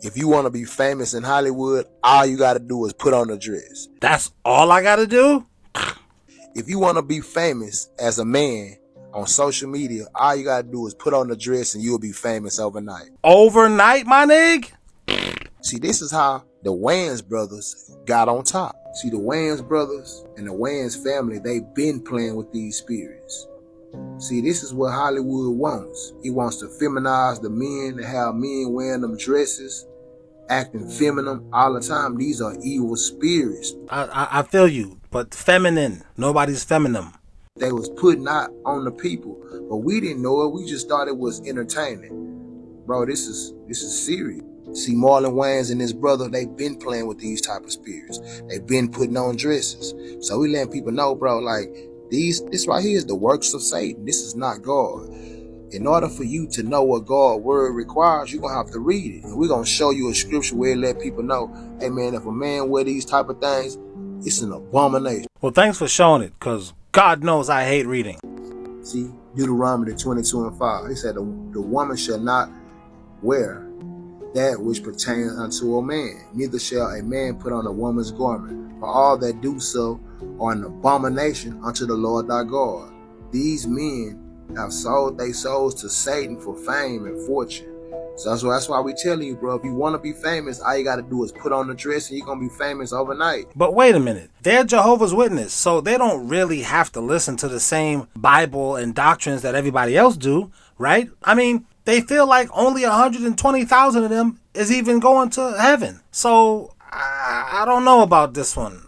If you want to be famous in Hollywood, all you got to do is put on a dress. That's all I gotta do? If you want to be famous as a man on social media, all you got to do is put on a dress and you'll be famous overnight. Overnight, my nigga? See, this is how the Wayans brothers got on top. See, the Wayans brothers and the Wayans family, they've been playing with these spirits. See, this is what Hollywood wants. He wants to feminize the men, to have men wearing them dresses, acting feminine all the time. These are evil spirits. I feel you, but feminine. Nobody's feminine. They was putting out on the people, but we didn't know it. We just thought it was entertaining. Bro, this is serious. See, Marlon Wayans and his brother, they've been playing with these type of spirits. They've been putting on dresses. So we letting people know, bro, like, this right here is the works of Satan. This is not God. In order for you to know what God's word requires, you're going to have to read it. And we're going to show you a scripture where it let people know, hey man, if a man wear these type of things, it's an abomination. Well, thanks for showing it, because God knows I hate reading. See, Deuteronomy 22:5, he said, the woman shall not wear that which pertains unto a man, neither shall a man put on a woman's garment, for all that do so are an abomination unto the Lord thy God. These men have sold their souls to Satan for fame and fortune. So that's why we telling you, bro, if you want to be famous, all you got to do is put on the dress and you're going to be famous overnight. But wait a minute. They're Jehovah's Witness, so they don't really have to listen to the same Bible and doctrines that everybody else do, right? I mean, they feel like only 120,000 of them is even going to heaven. So I don't know about this one,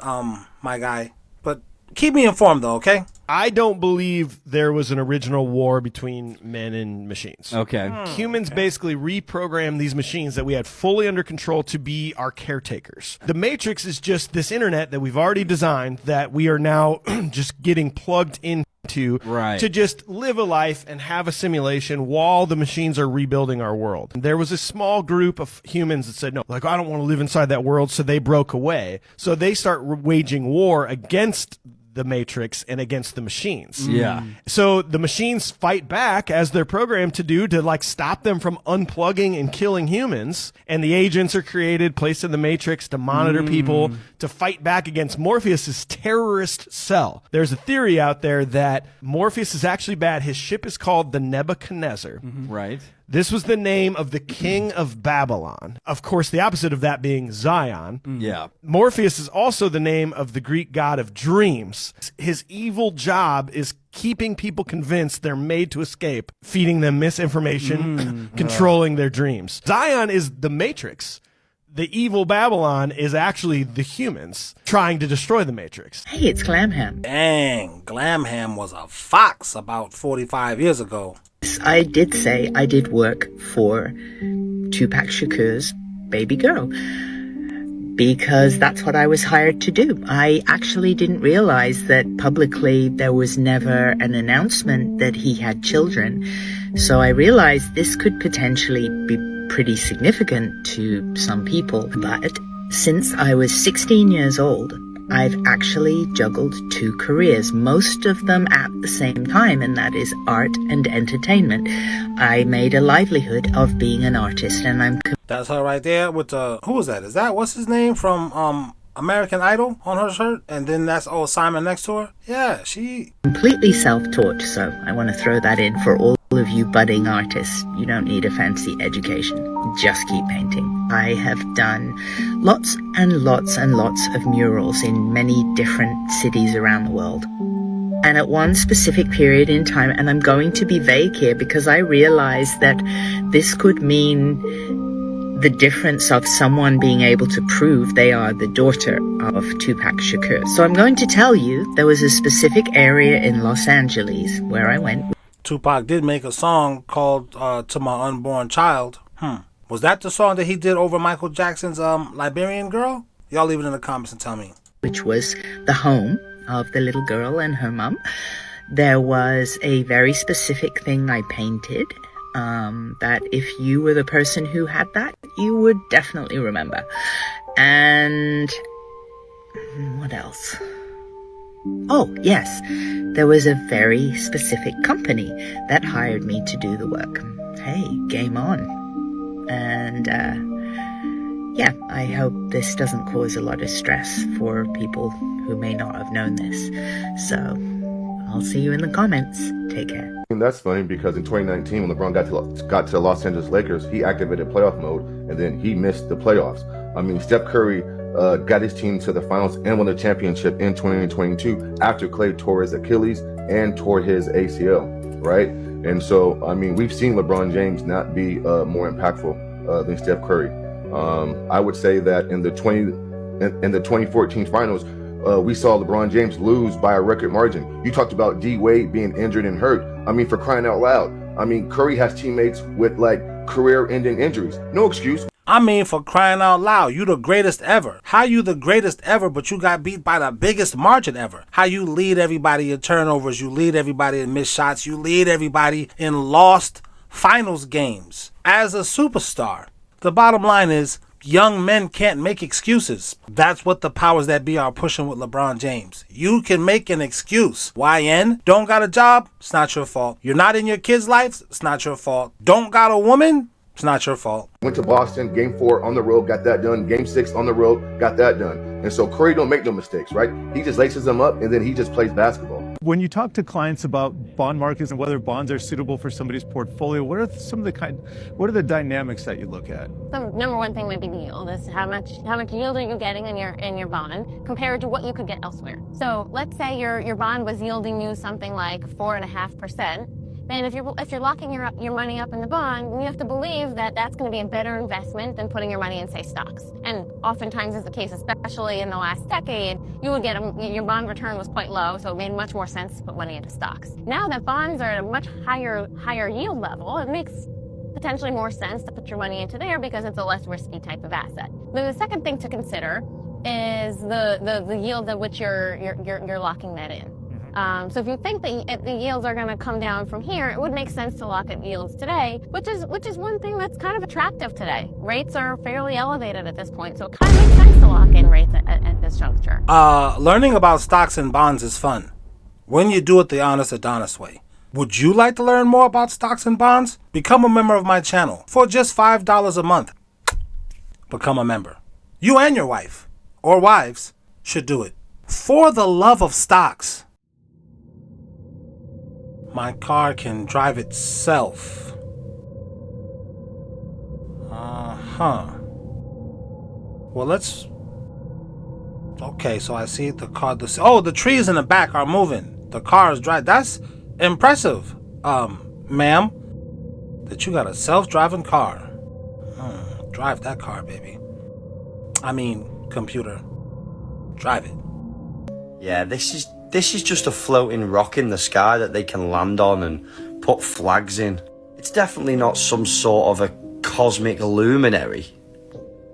my guy. But keep me informed, though, okay? I don't believe there was an original war between men and machines. Okay. Humans basically reprogrammed these machines that we had fully under control to be our caretakers. The Matrix is just this internet that we've already designed that we are now just getting plugged into to just live a life and have a simulation while the machines are rebuilding our world. There was a small group of humans that said, no, like, I don't want to live inside that world, so they broke away. So they start waging war against the Matrix and against the machines. Yeah. So the machines fight back as they're programmed to do, to like stop them from unplugging and killing humans. And the agents are created, placed in the Matrix to monitor people, to fight back against Morpheus's terrorist cell. There's a theory out there that Morpheus is actually bad. His ship is called the Nebuchadnezzar. Right. This was the name of the king of Babylon. Of course, the opposite of that being Zion. Yeah. Morpheus is also the name of the Greek god of dreams. His evil job is keeping people convinced they're made to escape, feeding them misinformation, controlling their dreams. Zion is the Matrix. The evil Babylon is actually the humans trying to destroy the Matrix. Hey, it's Glamham. Dang, Glamham was a fox about 45 years ago. I did say I did work for Tupac Shakur's baby girl, because that's what I was hired to do. I actually didn't realize that publicly there was never an announcement that he had children. So I realized this could potentially be pretty significant to some people. But since I was 16 years old, I've actually juggled 2 careers, most of them at the same time, and that is art and entertainment. I made a livelihood of being an artist, and I'm... That's her right there with the... Who is that? Is that, what's his name from American Idol on her shirt? And then that's Simon next to her? Yeah, she... completely self-taught, so I want to throw that in for all of you budding artists. You don't need a fancy education. Just keep painting. I have done lots and lots and lots of murals in many different cities around the world. And at one specific period in time, and I'm going to be vague here because I realize that this could mean the difference of someone being able to prove they are the daughter of Tupac Shakur. So I'm going to tell you there was a specific area in Los Angeles where I went. Tupac did make a song called To My Unborn Child. Was that the song that he did over Michael Jackson's Liberian Girl? Y'all leave it in the comments and tell me. Which was the home of the little girl and her mum. There was a very specific thing I painted that if you were the person who had that, you would definitely remember. And what else? Oh, yes. There was a very specific company that hired me to do the work. Hey, game on. And yeah, I hope this doesn't cause a lot of stress for people who may not have known this. So I'll see you in the comments. Take care. And that's funny because in 2019, when LeBron got to the Los Angeles Lakers, he activated playoff mode, and then he missed the playoffs. I mean, Steph Curry got his team to the finals and won the championship in 2022 after Klay tore his Achilles and tore his ACL, right? And so, I mean, we've seen LeBron James not be more impactful than Steph Curry. I would say that in the 2014 finals, we saw LeBron James lose by a record margin. You talked about D Wade being injured and hurt. I mean, for crying out loud. I mean, Curry has teammates with like career-ending injuries. No excuse. I mean, for crying out loud, you the greatest ever. How you the greatest ever, but you got beat by the biggest margin ever? How you lead everybody in turnovers, you lead everybody in missed shots, you lead everybody in lost finals games as a superstar. The bottom line is, young men can't make excuses. That's what the powers that be are pushing with LeBron James. You can make an excuse. YN, don't got a job? It's not your fault. You're not in your kids' lives? It's not your fault. Don't got a woman? It's not your fault. Went to Boston, game 4 on the road, got that done. Game 6 on the road, got that done. And so Curry don't make no mistakes, right? He just laces them up and then he just plays basketball. When you talk to clients about bond markets and whether bonds are suitable for somebody's portfolio, what are the dynamics that you look at? The number one thing might be the yield. Is how much yield are you getting in your bond compared to what you could get elsewhere. So let's say your bond was yielding you something like 4.5%. And if you're locking your money up in the bond, you have to believe that that's going to be a better investment than putting your money in, say, stocks. And oftentimes is the case, especially in the last decade, you would get your bond return was quite low, so it made much more sense to put money into stocks. Now that bonds are at a much higher yield level, it makes potentially more sense to put your money into there because it's a less risky type of asset. The second thing to consider is the yield at which you're locking that in. So if you think that the yields are going to come down from here, it would make sense to lock at yields today, which is one thing that's kind of attractive today. Rates are fairly elevated at this point, so it kind of makes sense to lock in rates at this juncture. Learning about stocks and bonds is fun when you do it the honest Adonis way. Would you like to learn more about stocks and bonds? Become a member of my channel for just $5 a month. Become a member. You and your wife, or wives, should do it. For the love of stocks. My car can drive itself. Well, let's... Okay, so I see the car... the trees in the back are moving. The car is driving. That's impressive, ma'am. That you got a self-driving car. Drive that car, baby. I mean, computer. Drive it. Yeah, this is just a floating rock in the sky that they can land on and put flags in. It's definitely not some sort of a cosmic luminary.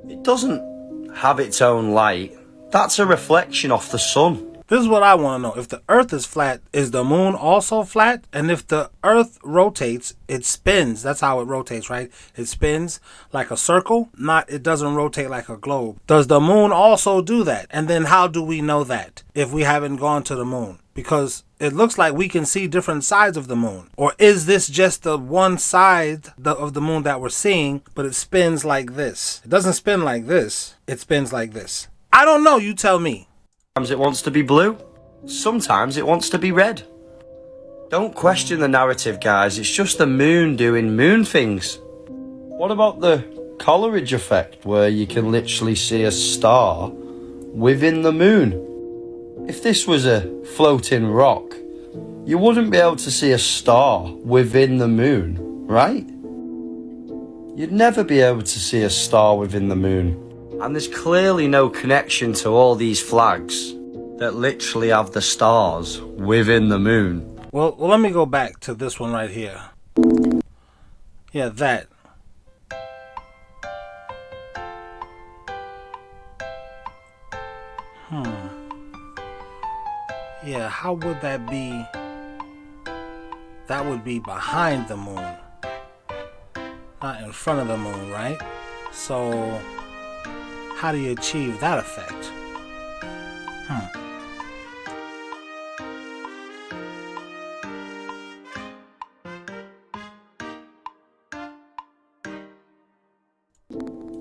It doesn't have its own light. That's a reflection off the sun. This is what I want to know. If the earth is flat, is the moon also flat? And if the earth rotates, it spins. That's how it rotates, right? It spins like a circle. It doesn't rotate like a globe. Does the moon also do that? And then how do we know that if we haven't gone to the moon? Because it looks like we can see different sides of the moon. Or is this just the one side of the moon that we're seeing, but it spins like this? It doesn't spin like this. It spins like this. I don't know. You tell me. Sometimes it wants to be blue. Sometimes it wants to be red. Don't question the narrative, guys. It's just the moon doing moon things. What about the Coleridge effect, where you can literally see a star within the moon? If this was a floating rock, you wouldn't be able to see a star within the moon, right? You'd never be able to see a star within the moon. And there's clearly no connection to all these flags that literally have the stars within the moon. Well, let me go back to this one right here. Yeah, that. Yeah, how would that be? That would be behind the moon, not in front of the moon, right? So how do you achieve that effect?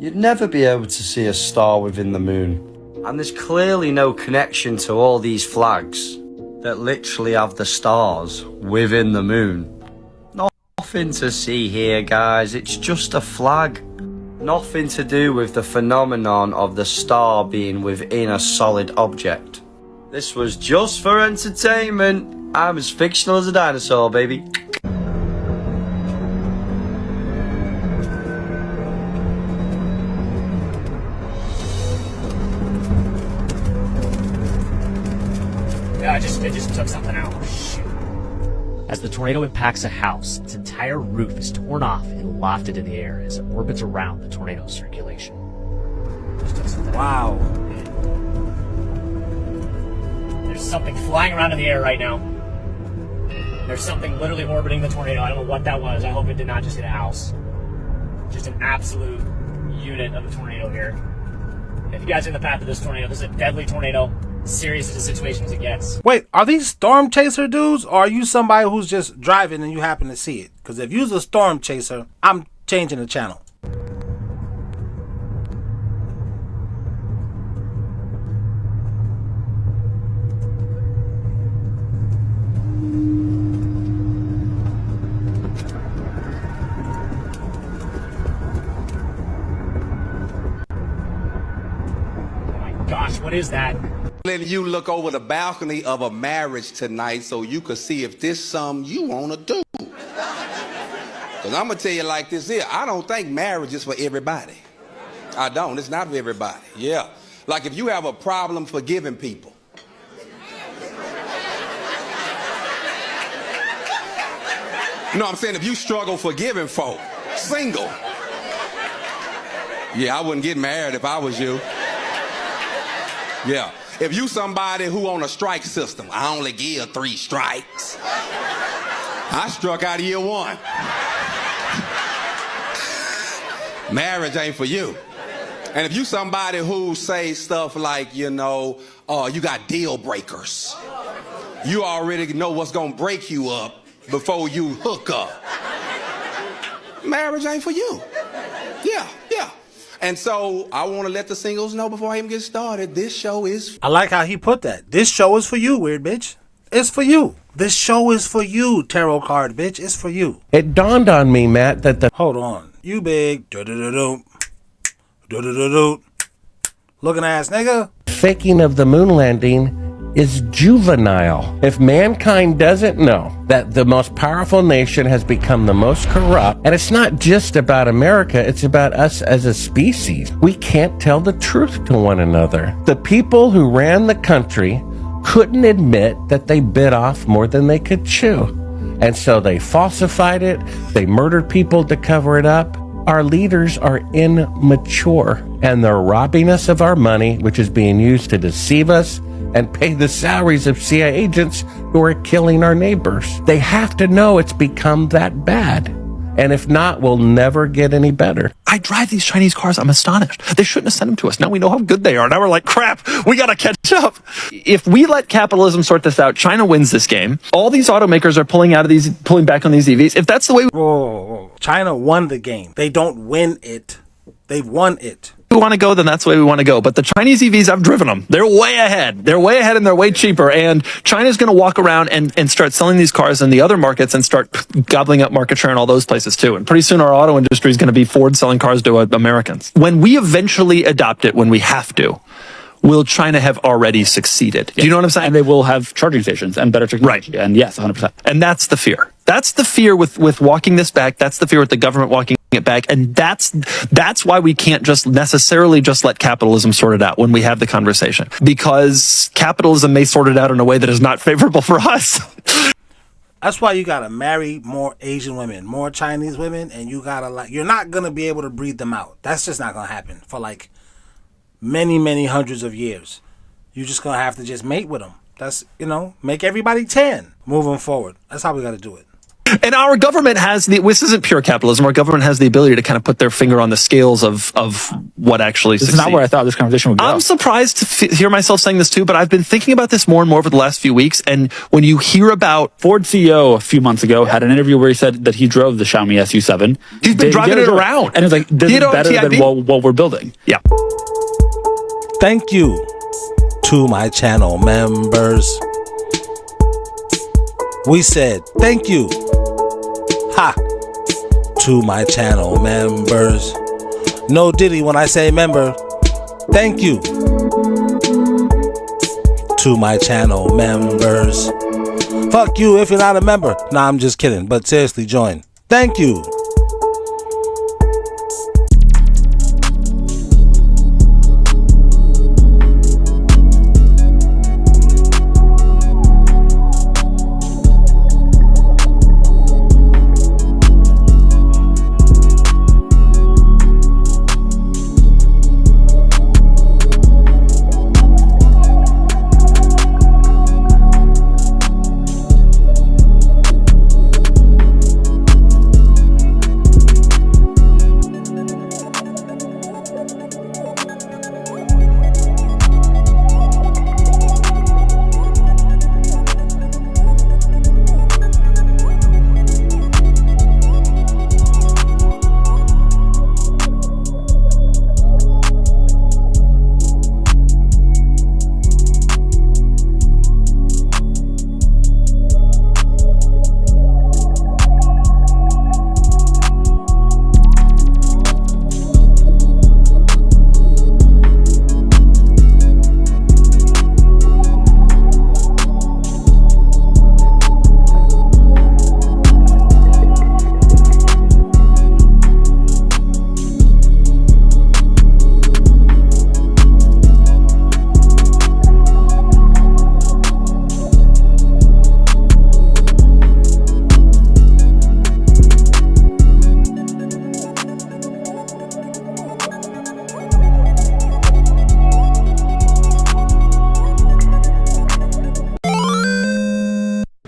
you'd never be able to see a star within the moon. And there's clearly no connection to all these flags that literally have the stars within the moon. Nothing to see here, guys. It's just a flag. Nothing to do with the phenomenon of the star being within a solid object. This was just for entertainment. I'm as fictional as a dinosaur, baby. I just took something out. Shoot. As the tornado impacts a house, its entire roof is torn off and lofted in the air as it orbits around the tornado's circulation. Just took something Wow. out. There's something flying around in the air right now. There's something literally orbiting the tornado. I don't know what that was. I hope it did not just hit a house. Just an absolute unit of a tornado here. If you guys are in the path of this tornado, this is a deadly tornado. Serious as a situation as it gets. Wait, are these storm chaser dudes, or are you somebody who's just driving and you happen to see it? Because if you're a storm chaser, I'm changing the channel. Oh my gosh, what is that? Letting you look over the balcony of a marriage tonight so you could see if this something you want to do. Because I'm going to tell you like this here, I don't think marriage is for everybody. I don't. It's not for everybody. Yeah. Like if you have a problem forgiving people. You know what I'm saying? If you struggle forgiving folk, single. Yeah, I wouldn't get married if I was you. Yeah. If you somebody who on a strike system, I only give 3 strikes. I struck out of year 1. Marriage ain't for you. And if you somebody who say stuff like, you know, you got deal breakers. You already know what's gonna break you up before you hook up. Marriage ain't for you. Yeah, yeah. And so I want to let the singles know before I even get started, this show is... I like how he put that. This show is for you, weird bitch. It's for you. This show is for you, tarot card bitch. It's for you. It dawned on me, Matt, that the... Hold on. You big. Do-do-do-do. Do-do-do-do. Looking ass nigga. faking of the moon landing is juvenile. If mankind doesn't know that the most powerful nation has become the most corrupt, and it's not just about America, it's about us as a species. We can't tell the truth to one another. The people who ran the country couldn't admit that they bit off more than they could chew. And so they falsified it, they murdered people to cover it up. Our leaders are immature, and they're robbing us of our money, which is being used to deceive us and pay the salaries of CIA agents who are killing our neighbors. They have to know it's become that bad. And if not, we'll never get any better. I drive these Chinese cars. I'm astonished. They shouldn't have sent them to us. Now we know how good they are. Now we're like, crap, we got to catch up. If we let capitalism sort this out, China wins this game. All these automakers are pulling back on these EVs. If that's the way Whoa. China won the game. They don't win it. They've won it. we want to go, then that's the way we want to go. But the Chinese EVs, I've driven them. They're way ahead. They're way ahead and they're way cheaper. And China's going to walk around and start selling these cars in the other markets and start gobbling up market share in all those places too. And pretty soon our auto industry is going to be Ford selling cars to Americans. When we eventually adopt it, when we have to, will China have already succeeded? Do you know what I'm saying? And they will have charging stations and better technology. Right. And yes, 100%. And that's the fear. That's the fear with walking this back. That's the fear with the government walking it back. And that's why we can't just necessarily just let capitalism sort it out when we have the conversation. Because capitalism may sort it out in a way that is not favorable for us. That's why you gotta marry more Asian women, more Chinese women, and you gotta you're not gonna be able to breed them out. That's just not gonna happen for many, many hundreds of years. You're just gonna have to just mate with them. That's, make everybody tan moving forward. That's how we gotta do it. And our government has this isn't pure capitalism. Our government has the ability to kind of put their finger on the scales of what actually This succeeds. is not where I thought this conversation would go. I'm surprised to hear myself saying this too, but I've been thinking about this more and more over the last few weeks. And when you hear about Ford CEO a few months ago had an interview where he said that he drove the Xiaomi SU7. He's been driving it around. And it's like, this is better than what we're building. Yeah. Thank you to my channel members. We said thank you. Ha! To my channel members. No diddy when I say member. Thank you. To my channel members. Fuck you if you're not a member. Nah, I'm just kidding. But seriously, join. Thank you.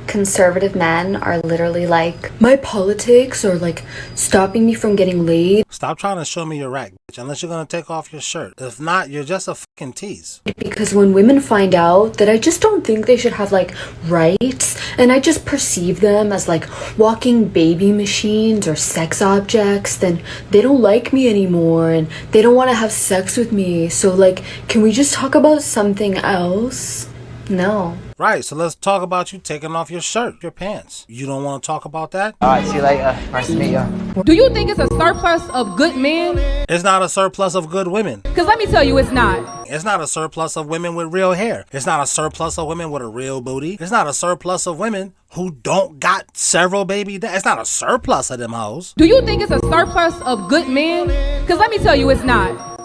Conservative men are literally like, my politics are like stopping me from getting laid. Stop trying to show me your rack, bitch, unless you're gonna take off your shirt. If not, you're just a fucking tease. Because when women find out that I just don't think they should have like rights, and I just perceive them as like walking baby machines or sex objects, then they don't like me anymore and they don't want to have sex with me. So like, can we just talk about something else? No. Right, so let's talk about you taking off your shirt, your pants. You don't want to talk about that? Alright, see you later. Nice to meet you. Do you think it's a surplus of good men? It's not a surplus of good women. Because let me tell you, it's not. It's not a surplus of women with real hair. It's not a surplus of women with a real booty. It's not a surplus of women who don't got several baby dads. It's not a surplus of them hoes. Do you think it's a surplus of good men? Because let me tell you, it's not.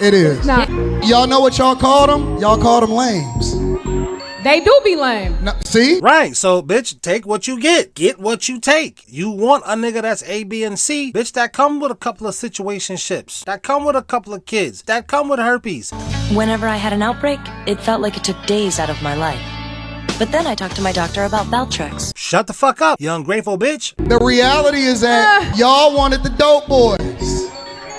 It is. Nah. Y'all know what y'all called them? Y'all called them lames. They do be lame. No, see? Right, so bitch, take what you get. Get what you take. You want a nigga that's A, B, and C, bitch, that come with a couple of situationships. That come with a couple of kids. That come with herpes. Whenever I had an outbreak, it felt like it took days out of my life. But then I talked to my doctor about Valtrex. Shut the fuck up, you ungrateful bitch. The reality is that y'all wanted the dope boys.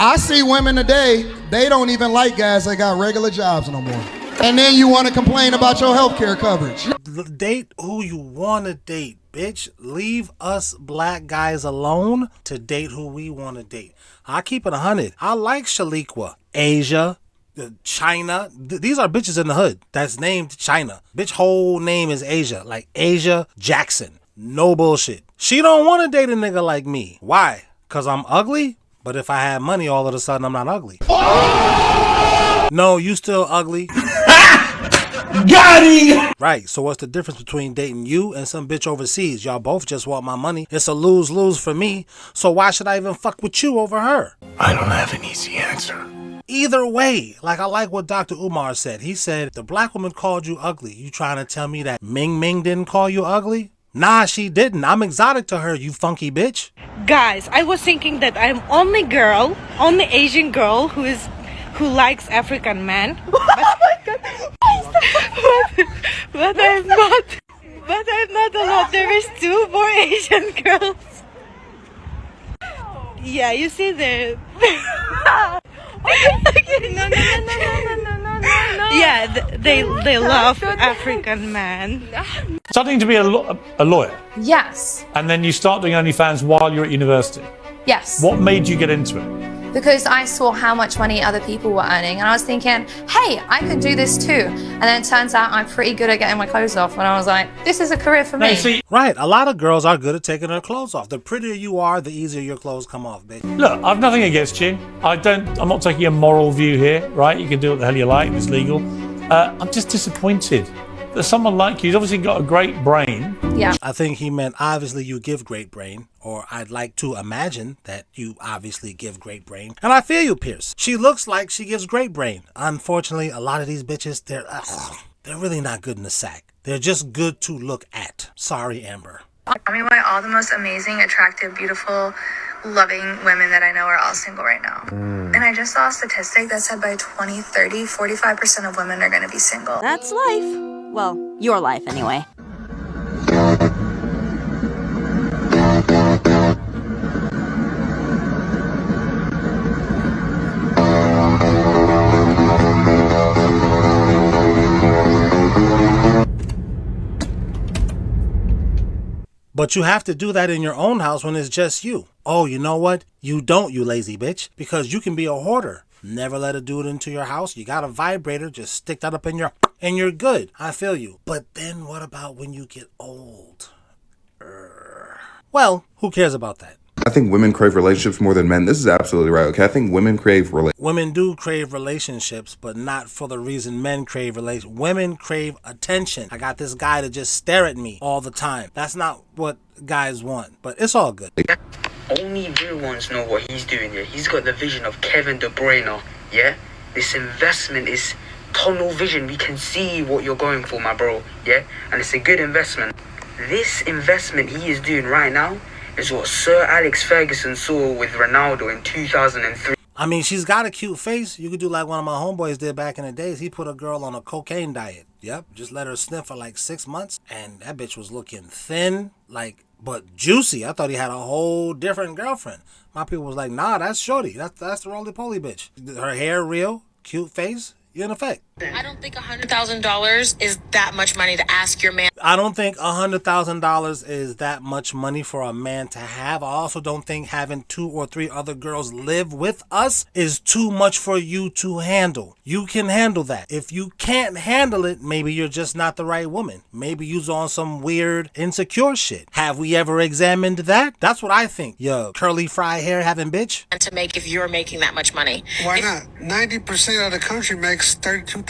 I see women today, they don't even like guys that got regular jobs no more. And then you want to complain about your healthcare coverage. Date who you want to date, bitch. Leave us black guys alone to date who we want to date. I keep it 100. I like Shaliqua, Asia, China. These are bitches in the hood that's named China. Bitch whole name is Asia, like Asia Jackson. No bullshit. She don't want to date a nigga like me. Why? Because I'm ugly? But if I had money, all of a sudden I'm not ugly. No, you still ugly. Got him! Right, so what's the difference between dating you and some bitch overseas? Y'all both just want my money. It's a lose-lose for me, so why should I even fuck with you over her? I don't have an easy answer. Either way, like I like what Dr. Umar said. He said, the black woman called you ugly. You trying to tell me that Ming Ming didn't call you ugly? Nah, she didn't. I'm exotic to her, you funky bitch. Guys, I was thinking that I'm only Asian girl who likes African men. But I'm not. But I'm not alone. There is 2 more Asian girls. Yeah, you see there. No. Yeah, they love African man. Studying to be a lawyer, Yes. and then you start doing OnlyFans while you're at university. Yes. What made you get into it? Because I saw how much money other people were earning, and I was thinking, hey, I could do this too. And then it turns out I'm pretty good at getting my clothes off, and I was like, this is a career for me. Right, a lot of girls are good at taking their clothes off. The prettier you are, the easier your clothes come off, baby. Look, I've nothing against you. I'm not taking a moral view here, right? You can do what the hell you like, it's legal. I'm just disappointed that someone like you's obviously got a great brain. Yeah. I think he meant obviously you give great brain, or I'd like to imagine that you obviously give great brain. And I feel you, Pierce. She looks like she gives great brain. Unfortunately, a lot of these bitches, they're really not good in the sack. They're just good to look at. Sorry, Amber. Tell me why all the most amazing, attractive, beautiful, loving women that I know are all single right now. And I just saw a statistic that said by 2030, 45% of women are going to be single. That's life. Well, your life anyway. But you have to do that in your own house when it's just you. Oh, you know what? You don't, you lazy bitch, because you can be a hoarder. Never let a dude into your house. You got a vibrator, just stick that up in your, and you're good. I feel you. But then what about when you get old? Well, who cares about that? I think women crave relationships more than men. This is absolutely right. Okay, I think women crave relationships. Women do crave relationships, but not for the reason men crave relationships. Women crave attention. I got this guy to just stare at me all the time. That's not what guys want, but it's all good. Only real ones know what he's doing here. He's got the vision of Kevin De Bruyne, yeah? This investment is tunnel vision. We can see what you're going for, my bro, yeah? And it's a good investment. This investment he is doing right now is what Sir Alex Ferguson saw with Ronaldo in 2003. I mean, she's got a cute face. You could do like one of my homeboys did back in the days. He put a girl on a cocaine diet. Yep, just let her sniff for like 6 months. And that bitch was looking thin, but juicy. I thought he had a whole different girlfriend. My people was like, nah, that's Shorty. That's the roly-poly bitch. Her hair real, cute face. You're in effect. I don't think $100,000 is that much money to ask your man. I don't think $100,000 is that much money for a man to have. I also don't think having 2 or 3 other girls live with us is too much for you to handle. You can handle that. If you can't handle it, maybe you're just not the right woman. Maybe you're on some weird insecure shit. Have we ever examined that? That's what I think. Yo, curly fry hair having bitch. And to make if you're making that much money. Why not? 90% of the country makes $32,000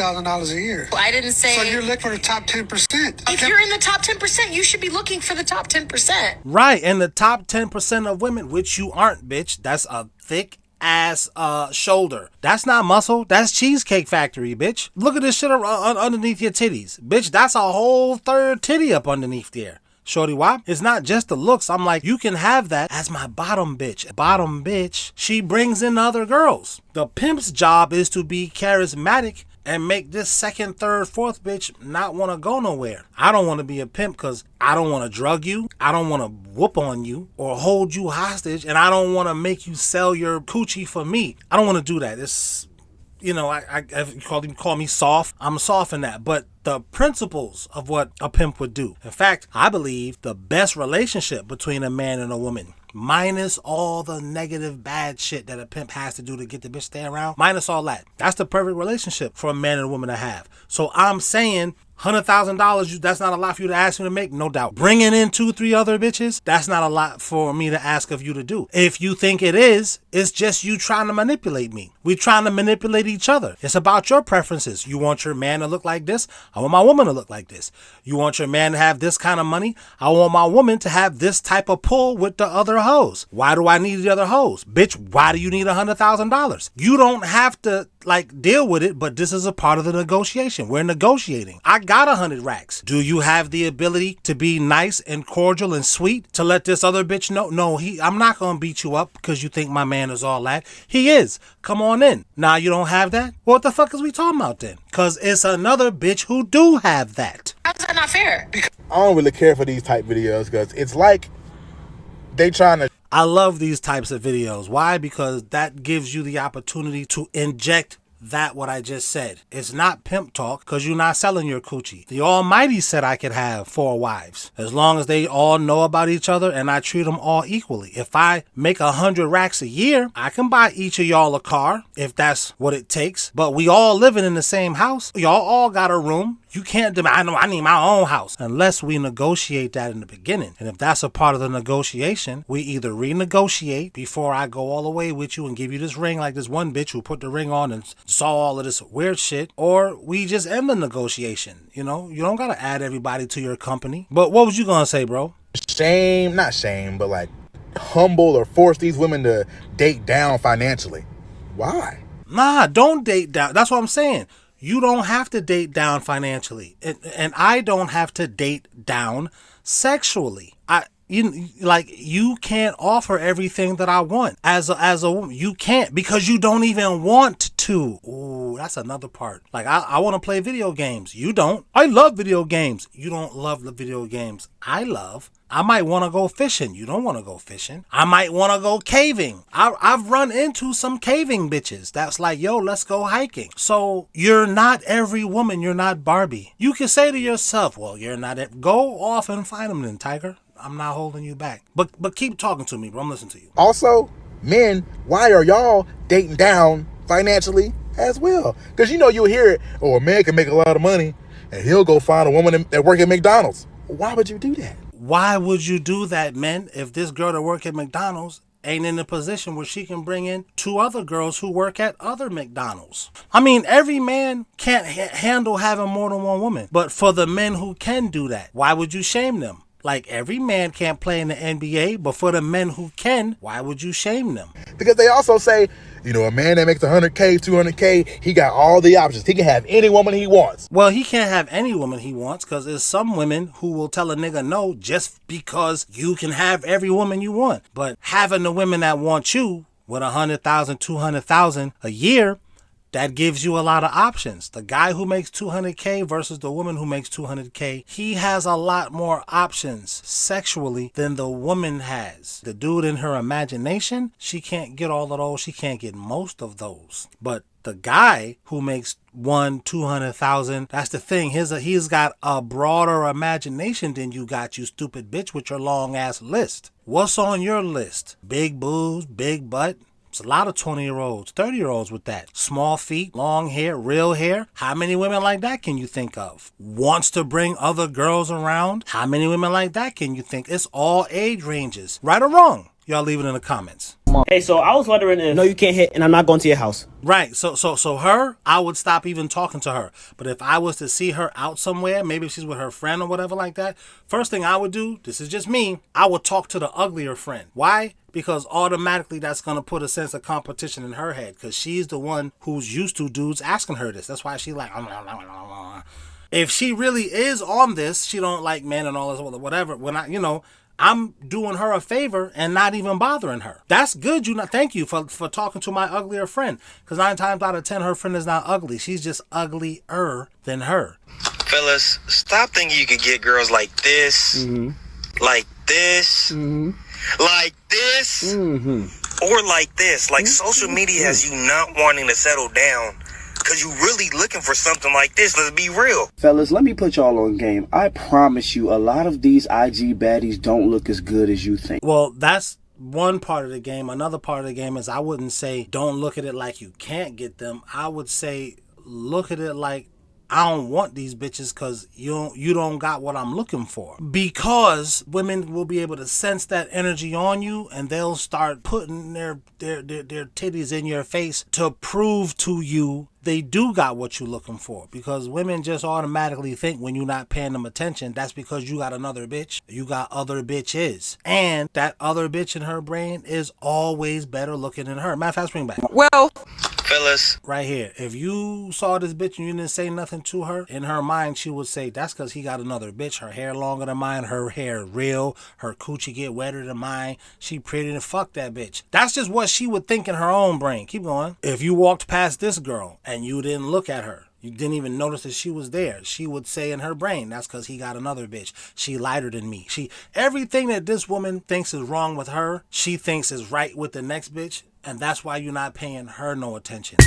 a year. Well, I didn't say. So you're looking for the top 10%. If you're in the top 10%, you should be looking for the top 10%. Right, and the top 10% of women, which you aren't, bitch. That's a thick ass shoulder. That's not muscle. That's Cheesecake Factory, bitch. Look at this shit underneath your titties, bitch. That's a whole third titty up underneath there. Shorty wop. It's not just the looks. I'm like, you can have that as my bottom bitch. Bottom bitch, she brings in other girls. The pimp's job is to be charismatic and make this second, third, fourth bitch not want to go nowhere. I don't want to be a pimp because I don't want to drug you. I don't want to whoop on you or hold you hostage. And I don't want to make you sell your coochie for me. I don't want to do that. It's, you know, I call me soft. I'm soft in that. But the principles of what a pimp would do. In fact, I believe the best relationship between a man and a woman, minus all the negative bad shit that a pimp has to do to get the bitch to stay around, minus all that, that's the perfect relationship for a man and a woman to have. So I'm saying $100,000, that's not a lot for you to ask me to make, no doubt. Bringing in 2, 3 other bitches, that's not a lot for me to ask of you to do. If you think it is, it's just you trying to manipulate me. We trying to manipulate each other. It's about your preferences. You want your man to look like this? I want my woman to look like this. You want your man to have this kind of money? I want my woman to have this type of pull with the other hoes. Why do I need the other hoes? Bitch, why do you need $100,000? You don't have to deal with it, but this is a part of the negotiation. We're negotiating. I got 100 racks. Do you have the ability to be nice and cordial and sweet to let this other bitch know? No, I'm not going to beat you up because you think my man is all that. He is. Come on in. Now you don't have that? What the fuck is we talking about then? Because it's another bitch who do have that. How's that not fair? I don't really care for these type videos because it's like they trying to. I love these types of videos. Why? Because that gives you the opportunity to inject what I just said. It's not pimp talk because you're not selling your coochie. The Almighty said I could have 4 wives as long as they all know about each other and I treat them all equally. If I make 100 racks a year, I can buy each of y'all a car if that's what it takes. But we all living in the same house. Y'all all got a room. You can't demand, I need my own house unless we negotiate that in the beginning. And if that's a part of the negotiation, we either renegotiate before I go all the way with you and give you this ring like this one bitch who put the ring on and saw all of this weird shit, or we just end the negotiation. You know, you don't got to add everybody to your company. But what was you going to say, bro? Not shame, but like humble or force these women to date down financially. Why? Nah, don't date down. That's what I'm saying. You don't have to date down financially, and I don't have to date down sexually. You can't offer everything that I want as a woman. You can't because you don't even want to. Ooh, that's another part. Like I want to play video games. You don't. I love video games. You don't love the video games I love. I might want to go fishing. You don't want to go fishing. I might want to go caving. I've run into some caving bitches that's like, yo, let's go hiking. So you're not every woman. You're not Barbie. You can say to yourself, well, you're not. Go off and find them then, Tiger. I'm not holding you back. But keep talking to me, bro. I'm listening to you. Also, men, why are y'all dating down financially as well? Because you'll hear it, a man can make a lot of money and he'll go find a woman that work at McDonald's. Why would you do that? Why would you do that, men, if this girl that work at McDonald's ain't in a position where she can bring in 2 other girls who work at other McDonald's? I mean, every man can't handle having more than one woman. But for the men who can do that, why would you shame them? Like, every man can't play in the NBA, but for the men who can, why would you shame them? Because they also say, a man that makes 100K, 200K, he got all the options. He can have any woman he wants. Well, he can't have any woman he wants because there's some women who will tell a nigga no just because you can have every woman you want. But having the women that want you with 100,000, 200,000 a year, that gives you a lot of options. The guy who makes 200K versus the woman who makes 200K, he has a lot more options sexually than the woman has. The dude in her imagination, she can't get all of those. She can't get most of those. But the guy who makes 200,000, that's the thing. He's got a broader imagination than you got, you stupid bitch, with your long ass list. What's on your list? Big boobs, big butt. It's a lot of 20-year-olds, 30-year-olds with that. Small feet, long hair, real hair. How many women like that can you think of? Wants to bring other girls around? How many women like that can you think? It's all age ranges. Right or wrong? Y'all leave it in the comments. Hey, so I was wondering if... No, you can't hit, and I'm not going to your house. Right. So her, I would stop even talking to her. But if I was to see her out somewhere, maybe if she's with her friend or whatever like that, first thing I would do, this is just me, I would talk to the uglier friend. Why? Because automatically that's going to put a sense of competition in her head because she's the one who's used to dudes asking her this. That's why she like... If she really is on this, she don't like men and all this, whatever. When I'm doing her a favor and not even bothering her. That's good. Thank you for talking to my uglier friend. Because 9 times out of 10, her friend is not ugly. She's just uglier than her. Fellas, stop thinking you could get girls like this, like this, like this, or like this. Like social media has you not wanting to settle down. Because you really looking for something like this. Let's be real. Fellas, let me put y'all on game. I promise you, a lot of these IG baddies don't look as good as you think. Well, that's one part of the game. Another part of the game is I wouldn't say don't look at it like you can't get them. I would say look at it like I don't want these bitches because you don't got what I'm looking for. Because women will be able to sense that energy on you and they'll start putting their titties in your face to prove to you they do got what you're looking for. Because women just automatically think when you're not paying them attention, that's because you got another bitch. You got other bitches. And that other bitch in her brain is always better looking than her. Matter of fact, bring back. Well, fellas. Right here. If you saw this bitch and you didn't say nothing to her, in her mind, she would say, that's because he got another bitch. Her hair longer than mine. Her hair real. Her coochie get wetter than mine. She pretty than fuck that bitch. That's just what she would think in her own brain. Keep going. If you walked past this girl and you didn't look at her, You didn't even notice that she was there. She would say in her brain, that's because he got another bitch. She lighter than me. Everything that this woman thinks is wrong with her, she thinks is right with the next bitch. And that's why you're not paying her no attention.